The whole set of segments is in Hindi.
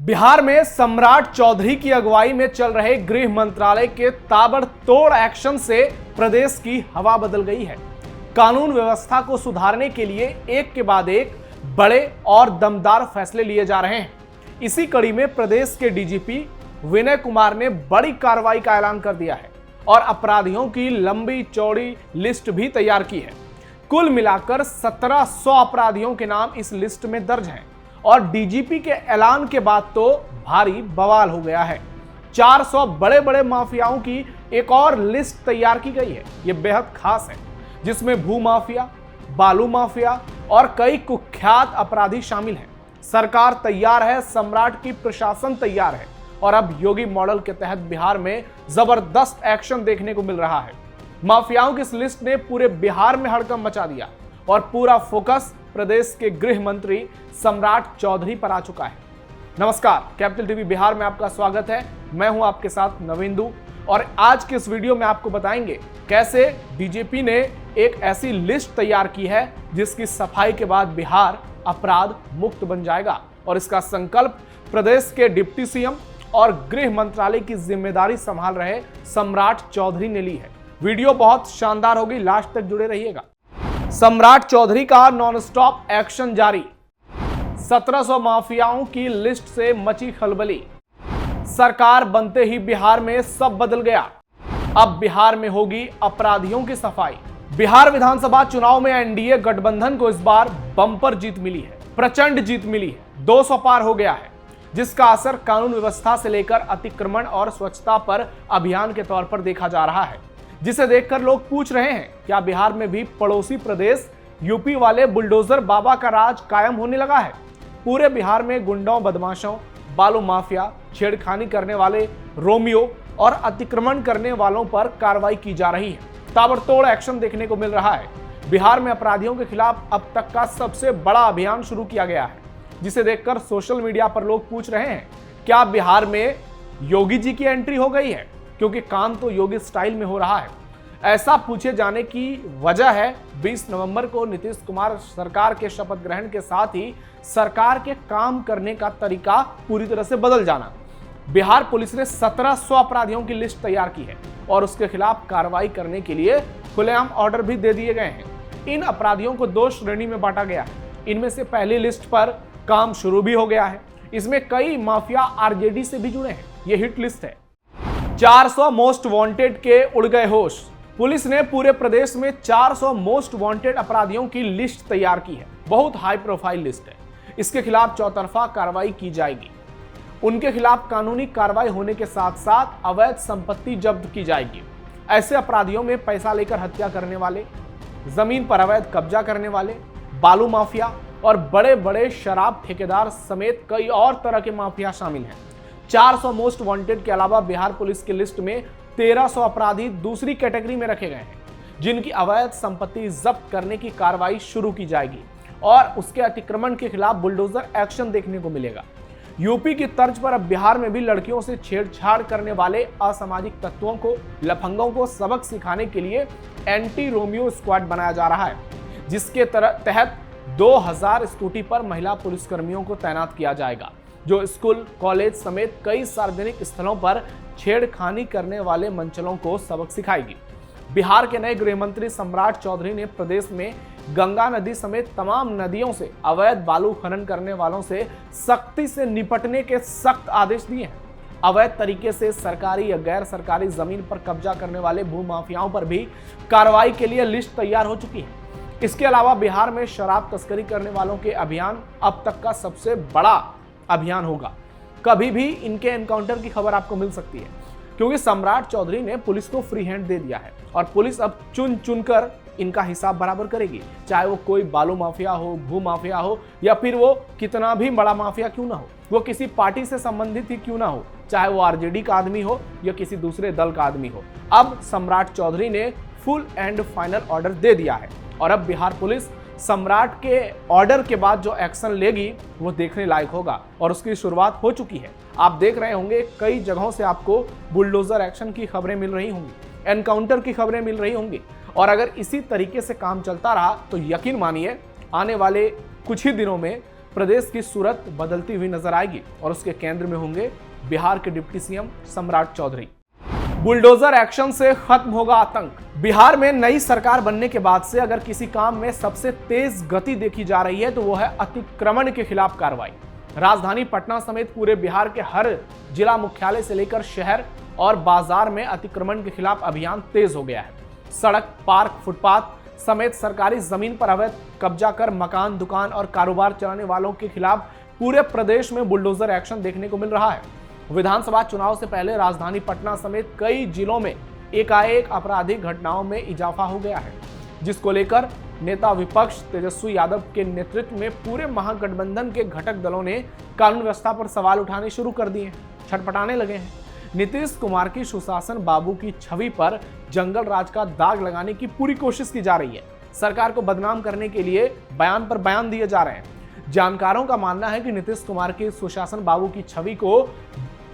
बिहार में सम्राट चौधरी की अगुवाई में चल रहे गृह मंत्रालय के ताबड़तोड़ एक्शन से प्रदेश की हवा बदल गई है। कानून व्यवस्था को सुधारने के लिए एक के बाद एक बड़े और दमदार फैसले लिए जा रहे हैं। इसी कड़ी में प्रदेश के डीजीपी विनय कुमार ने बड़ी कार्रवाई का ऐलान कर दिया है और अपराधियों की लंबी चौड़ी लिस्ट भी तैयार की है। कुल मिलाकर 1700 अपराधियों के नाम इस लिस्ट में दर्ज हैं और डीजीपी के ऐलान के बाद तो भारी बवाल हो गया है। 400 बड़े बड़े माफियाओं की एक और लिस्ट तैयार की गई है। ये बेहद खास है, जिसमें भू माफिया, बालू माफिया और कई कुख्यात अपराधी शामिल हैं। सरकार तैयार है, सम्राट की प्रशासन तैयार है और अब योगी मॉडल के तहत बिहार में जबरदस्त एक्शन देखने को मिल रहा है। माफियाओं की इस लिस्ट ने पूरे बिहार में हड़कंप मचा दिया और पूरा फोकस प्रदेश के गृह मंत्री सम्राट चौधरी पर आ चुका है। नमस्कार, कैपिटल टीवी बिहार में आपका स्वागत है। मैं हूं आपके साथ नविंदु और आज के इस वीडियो में आपको बताएंगे कैसे डीजीपी ने एक ऐसी लिस्ट तैयार की है जिसकी सफाई के बाद बिहार अपराध मुक्त बन जाएगा और इसका संकल्प प्रदेश के डिप्टी सीएम और गृह मंत्रालय की जिम्मेदारी संभाल रहे सम्राट चौधरी ने ली है। वीडियो बहुत शानदार होगी, लास्ट तक जुड़े रहिएगा। सम्राट चौधरी का नॉन स्टॉप एक्शन जारी। 1700 माफियाओं की लिस्ट से मची खलबली। सरकार बनते ही बिहार में सब बदल गया। अब बिहार में होगी अपराधियों की सफाई। बिहार विधानसभा चुनाव में एनडीए गठबंधन को इस बार बम्पर जीत मिली है, प्रचंड जीत मिली है। 200 पार हो गया है, जिसका असर कानून व्यवस्था से लेकर अतिक्रमण और स्वच्छता पर अभियान के तौर पर देखा जा रहा है, जिसे देखकर लोग पूछ रहे हैं क्या बिहार में भी पड़ोसी प्रदेश यूपी वाले बुलडोजर बाबा का राज कायम होने लगा है। पूरे बिहार में गुंडों, बदमाशों, बालू माफिया, छेड़खानी करने वाले रोमियो और अतिक्रमण करने वालों पर कार्रवाई की जा रही है। ताबड़तोड़ एक्शन देखने को मिल रहा है। बिहार में अपराधियों के खिलाफ अब तक का सबसे बड़ा अभियान शुरू किया गया है, जिसे देखकर सोशल मीडिया पर लोग पूछ रहे हैं क्या बिहार में योगी जी की एंट्री हो गई है, क्योंकि काम तो योगी स्टाइल में हो रहा है। ऐसा पूछे जाने की वजह है 20 नवंबर को नीतीश कुमार सरकार के शपथ ग्रहण के साथ ही सरकार के काम करने का तरीका पूरी तरह से बदल जाना। बिहार पुलिस ने 1700 अपराधियों की लिस्ट तैयार की है और उसके खिलाफ कार्रवाई करने के लिए खुलेआम ऑर्डर भी दे दिए गए हैं। इन अपराधियों को 2 श्रेणी में बांटा गया है। इनमें से पहली लिस्ट पर काम शुरू भी हो गया है। इसमें कई माफिया आरजेडी से भी जुड़े हैं। ये हिट लिस्ट है। 400 मोस्ट वांटेड के उड़ गए होश। पुलिस ने पूरे प्रदेश में 400 मोस्ट वांटेड अपराधियों की लिस्ट तैयार की है। बहुत हाई प्रोफाइल लिस्ट है। इसके खिलाफ चौतरफा कार्रवाई की जाएगी। उनके खिलाफ कानूनी कार्रवाई होने के साथ साथ अवैध संपत्ति जब्त की जाएगी। ऐसे अपराधियों में पैसा लेकर हत्या करने वाले, जमीन पर अवैध कब्जा करने वाले, बालू माफिया और बड़े बड़े शराब ठेकेदार समेत कई और तरह के माफिया शामिल हैं। 400 मोस्ट वांटेड के अलावा बिहार पुलिस की लिस्ट में 1300 अपराधी दूसरी कैटेगरी में रखे गए हैं, जिनकी अवैध संपत्ति जब्त करने की कार्रवाई शुरू की जाएगी और उसके अतिक्रमण के खिलाफ बुलडोजर एक्शन देखने को मिलेगा। यूपी की तर्ज पर अब बिहार में भी लड़कियों से छेड़छाड़ करने वाले असामाजिक तत्वों को, लफंगों को सबक सिखाने के लिए एंटी रोमियो स्क्वाड बनाया जा रहा है, जिसके तहत 2000 स्कूटी पर महिला पुलिसकर्मियों को तैनात किया जाएगा, जो स्कूल, कॉलेज समेत कई सार्वजनिक स्थलों पर छेड़खानी करने वाले मंचलों को सबक सिखाएगी। बिहार के नए गृह मंत्री सम्राट चौधरी ने प्रदेश में गंगा नदी समेत तमाम नदियों से अवैध बालू खनन करने वालों से सख्ती से निपटने के सख्त आदेश दिए हैं। अवैध तरीके से सरकारी या गैर सरकारी जमीन पर कब्जा करने वाले भू माफियाओं पर भी कार्रवाई के लिए लिस्ट तैयार हो चुकी है। इसके अलावा बिहार में शराब तस्करी करने वालों के अभियान अब तक का सबसे बड़ा अभियान होगा। कभी भी इनके एनकाउंटर की खबर आपको मिल सकती है, क्योंकि सम्राट चौधरी ने पुलिस को फ्री हैंड दे दिया है और पुलिस अब चुन चुनकर इनका हिसाब बराबर करेगी, चाहे वो कोई बालू माफिया हो, भू माफिया हो या फिर वो कितना भी बड़ा माफिया क्यों ना हो, वो किसी पार्टी से संबंधित ही क्यों ना हो, चाहे वो आरजेडी का आदमी हो या किसी दूसरे दल का आदमी हो। अब सम्राट चौधरी ने फुल एंड फाइनल ऑर्डर दे दिया है और अब बिहार पुलिस सम्राट के ऑर्डर के बाद जो एक्शन लेगी वो देखने लायक होगा और उसकी शुरुआत हो चुकी है। आप देख रहे होंगे कई जगहों से आपको बुलडोजर एक्शन की खबरें मिल रही होंगी, एनकाउंटर की खबरें मिल रही होंगी और अगर इसी तरीके से काम चलता रहा तो यकीन मानिए आने वाले कुछ ही दिनों में प्रदेश की सूरत बदलती हुई नजर आएगी और उसके केंद्र में होंगे बिहार के डिप्टी सीएम सम्राट चौधरी। बुलडोजर एक्शन से खत्म होगा आतंक। बिहार में नई सरकार बनने के बाद से अगर किसी काम में सबसे तेज गति देखी जा रही है तो वो है अतिक्रमण के खिलाफ कार्रवाई। राजधानी पटना समेत पूरे बिहार के हर जिला मुख्यालय से लेकर शहर और बाजार में अतिक्रमण के खिलाफ अभियान तेज हो गया है। सड़क, पार्क, फुटपाथ समेत सरकारी जमीन पर अवैध कब्जा कर मकान, दुकान और कारोबार चलाने वालों के खिलाफ पूरे प्रदेश में बुलडोजर एक्शन देखने को मिल रहा है। विधानसभा चुनाव से पहले राजधानी पटना समेत कई जिलों में एकाएक आपराधिक घटनाओं में इजाफा हो गया है, जिसको लेकर नेता विपक्ष तेजस्वी यादव के नेतृत्व में पूरे महागठबंधन के घटक दलों ने कानून व्यवस्था पर सवाल उठाने शुरू कर दिए, छटपटाने लगे हैं। नीतीश कुमार की सुशासन बाबू की छवि पर जंगल राज का दाग लगाने की पूरी कोशिश की जा रही है। सरकार को बदनाम करने के लिए बयान पर बयान दिए जा रहे हैं। जानकारों का मानना है कि नीतीश कुमार की सुशासन बाबू की छवि को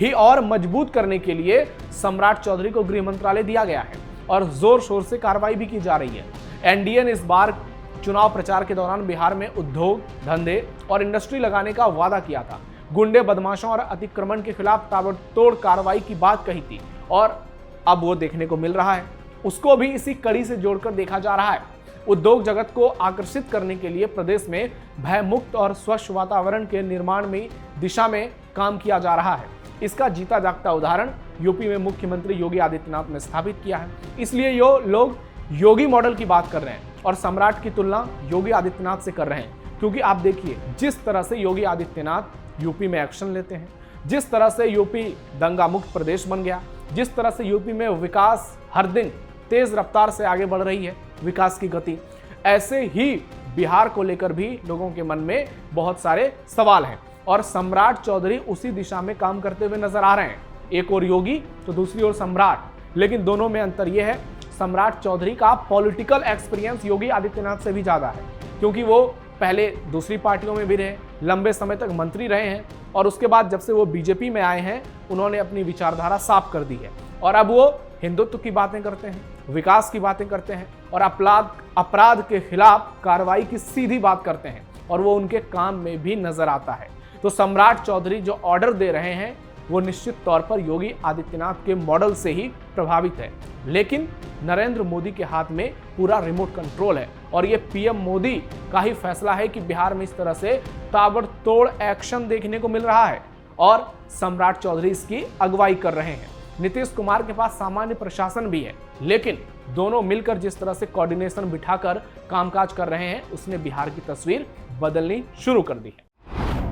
ही और मजबूत करने के लिए सम्राट चौधरी को गृह मंत्रालय दिया गया है और जोर शोर से कार्रवाई भी की जा रही है। एनडीए ने इस बार चुनाव प्रचार के दौरान बिहार में उद्योग, धंधे और इंडस्ट्री लगाने का वादा किया था। गुंडे, बदमाशों और अतिक्रमण के खिलाफ ताबड़तोड़ कार्रवाई की बात कही थी और अब वो देखने को मिल रहा है। उसको भी इसी कड़ी से जोड़कर देखा जा रहा है। उद्योग जगत को आकर्षित करने के लिए प्रदेश में भयमुक्त और स्वच्छ वातावरण के निर्माण में दिशा में काम किया जा रहा है। इसका जीता जागता उदाहरण यूपी में मुख्यमंत्री योगी आदित्यनाथ ने स्थापित किया है। इसलिए लोग योगी मॉडल की बात कर रहे हैं और सम्राट की तुलना योगी आदित्यनाथ से कर रहे हैं, क्योंकि आप देखिए जिस तरह से योगी आदित्यनाथ यूपी में एक्शन लेते हैं, जिस तरह से यूपी दंगा मुक्त प्रदेश बन गया, जिस तरह से यूपी में विकास हर दिन तेज रफ्तार से आगे बढ़ रही है, विकास की गति, ऐसे ही बिहार को लेकर भी लोगों के मन में बहुत सारे सवाल हैं और सम्राट चौधरी उसी दिशा में काम करते हुए नजर आ रहे हैं। एक और योगी तो दूसरी ओर सम्राट, लेकिन दोनों में अंतर यह है सम्राट चौधरी का पॉलिटिकल एक्सपीरियंस योगी आदित्यनाथ से भी ज्यादा है, क्योंकि वो पहले दूसरी पार्टियों में भी रहे, लंबे समय तक मंत्री रहे हैं और उसके बाद जब से वो बीजेपी में आए हैं उन्होंने अपनी विचारधारा साफ कर दी है और अब वो हिंदुत्व की बातें करते हैं, विकास की बातें करते हैं और अपराध के खिलाफ कार्रवाई की सीधी बात करते हैं और वो उनके काम में भी नजर आता है। तो सम्राट चौधरी जो ऑर्डर दे रहे हैं वो निश्चित तौर पर योगी आदित्यनाथ के मॉडल से ही प्रभावित है, लेकिन नरेंद्र मोदी के हाथ में पूरा रिमोट कंट्रोल है और ये पीएम मोदी का ही फैसला है कि बिहार में इस तरह से ताबड़तोड़ एक्शन देखने को मिल रहा है और सम्राट चौधरी इसकी अगुवाई कर रहे हैं। नीतीश कुमार के पास सामान्य प्रशासन भी है, लेकिन दोनों मिलकर जिस तरह से कोऑर्डिनेशन बिठाकर कामकाज कर रहे हैं उसने बिहार की तस्वीर बदलनी शुरू कर दी है।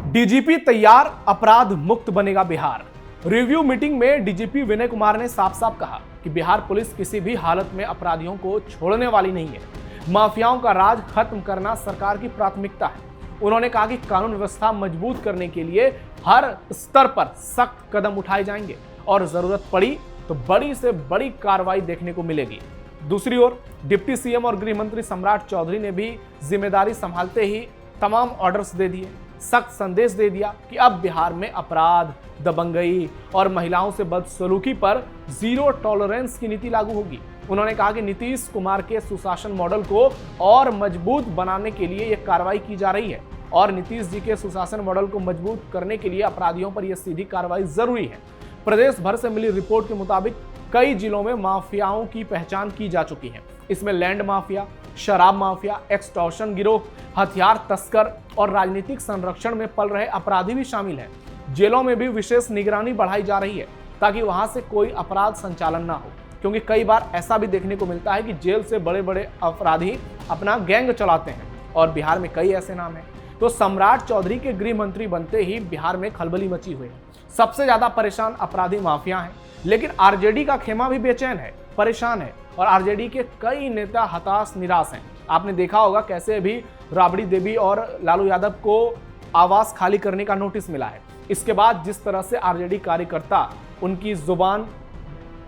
डीजीपी तैयार, अपराध मुक्त बनेगा बिहार। रिव्यू मीटिंग में डीजीपी विनय कुमार ने साफ साफ कहा कि बिहार पुलिस किसी भी हालत में अपराधियों को छोड़ने वाली नहीं है। माफियाओं का राज खत्म करना सरकार की प्राथमिकता है। उन्होंने कहा कि कानून व्यवस्था मजबूत करने के लिए हर स्तर पर सख्त कदम उठाए जाएंगे और जरूरत पड़ी तो बड़ी से बड़ी कार्रवाई देखने को मिलेगी। दूसरी ओर डिप्टी सीएम और गृह मंत्री सम्राट चौधरी ने भी जिम्मेदारी संभालते ही तमाम ऑर्डर्स दे दिए, सख्त संदेश दे दिया कि अब बिहार में अपराध, दबंगई और महिलाओं से बदसलूकी पर जीरो टॉलरेंस की नीति लागू होगी। उन्होंने कहा कि नीतीश कुमार के सुशासन मॉडल को और मजबूत बनाने के लिए यह कार्रवाई की जा रही है और नीतीश जी के सुशासन मॉडल को मजबूत करने के लिए अपराधियों पर यह सीधी कार्रवाई जरूरी है। प्रदेश भर से मिली रिपोर्ट के मुताबिक कई जिलों में माफियाओं की पहचान की जा चुकी है। इसमें लैंड माफिया, शराब माफिया, एक्सटॉर्शन गिरोह, हथियार तस्कर और राजनीतिक संरक्षण में पल रहे अपराधी भी शामिल हैं। जेलों में भी विशेष निगरानी बढ़ाई जा रही है ताकि वहां से कोई अपराध संचालन ना हो, क्योंकि कई बार ऐसा भी देखने को मिलता है कि जेल से बड़े बड़े अपराधी अपना गैंग चलाते हैं और बिहार में कई ऐसे नाम हैं। तो सम्राट चौधरी के गृह मंत्री बनते ही बिहार में खलबली मची हुई है। सबसे ज्यादा परेशान अपराधी माफिया हैं, लेकिन आरजेडी का खेमा भी बेचैन है, परेशान है और आरजेडी के कई नेता हताश निराश हैं। आपने देखा होगा कैसे अभी राबड़ी देवी और लालू यादव को आवास खाली करने का नोटिस मिला है। इसके बाद जिस तरह से आरजेडी कार्यकर्ता, उनकी जुबान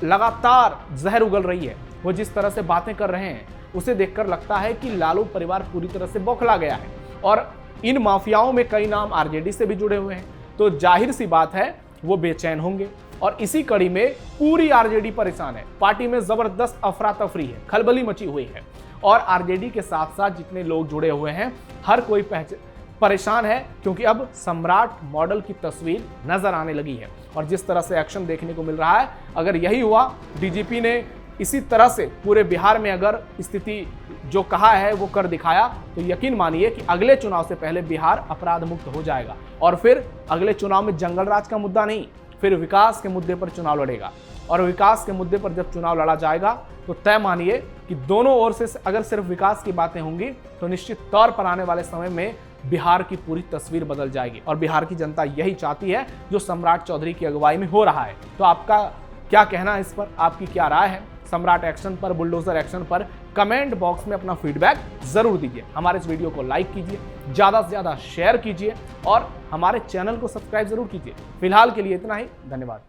लगातार जहर उगल रही है, वो जिस तरह से बातें कर रहे हैं उसे देखकर लगता है कि लालू परिवार पूरी तरह से बौखला गया है और इन माफियाओं में कई नाम आरजेडी से भी जुड़े हुए हैं। तो जाहिर सी बात है वो बेचैन होंगे और इसी कड़ी में पूरी आरजेडी परेशान है। पार्टी में जबरदस्त अफरा तफरी है, खलबली मची हुई है और आरजेडी के साथ साथ जितने लोग जुड़े हुए हैं हर कोई परेशान है, क्योंकि अब सम्राट मॉडल की तस्वीर नजर आने लगी है। और जिस तरह से एक्शन देखने को मिल रहा है, अगर यही हुआ, डीजीपी ने इसी तरह से पूरे बिहार में अगर स्थिति जो कहा है वो कर दिखाया, तो यकीन मानिए कि अगले चुनाव से पहले बिहार अपराध मुक्त हो जाएगा। और फिर अगले चुनाव में जंगल राज का मुद्दा नहीं, फिर विकास के मुद्दे पर चुनाव लड़ेगा। और विकास के मुद्दे पर जब चुनाव लड़ा जाएगा तो तय मानिए कि दोनों ओर से अगर सिर्फ विकास की बातें होंगी तो निश्चित तौर पर आने वाले समय में बिहार की पूरी तस्वीर बदल जाएगी। और बिहार की जनता यही चाहती है जो सम्राट चौधरी की अगुवाई में हो रहा है। तो आपका क्या कहना है इस पर, आपकी क्या राय है सम्राट एक्शन पर, बुलडोजर एक्शन पर? कमेंट बॉक्स में अपना फीडबैक जरूर दीजिए। हमारे इस वीडियो को लाइक कीजिए, ज्यादा से ज्यादा शेयर कीजिए और हमारे चैनल को सब्सक्राइब जरूर कीजिए। फिलहाल के लिए इतना ही, धन्यवाद।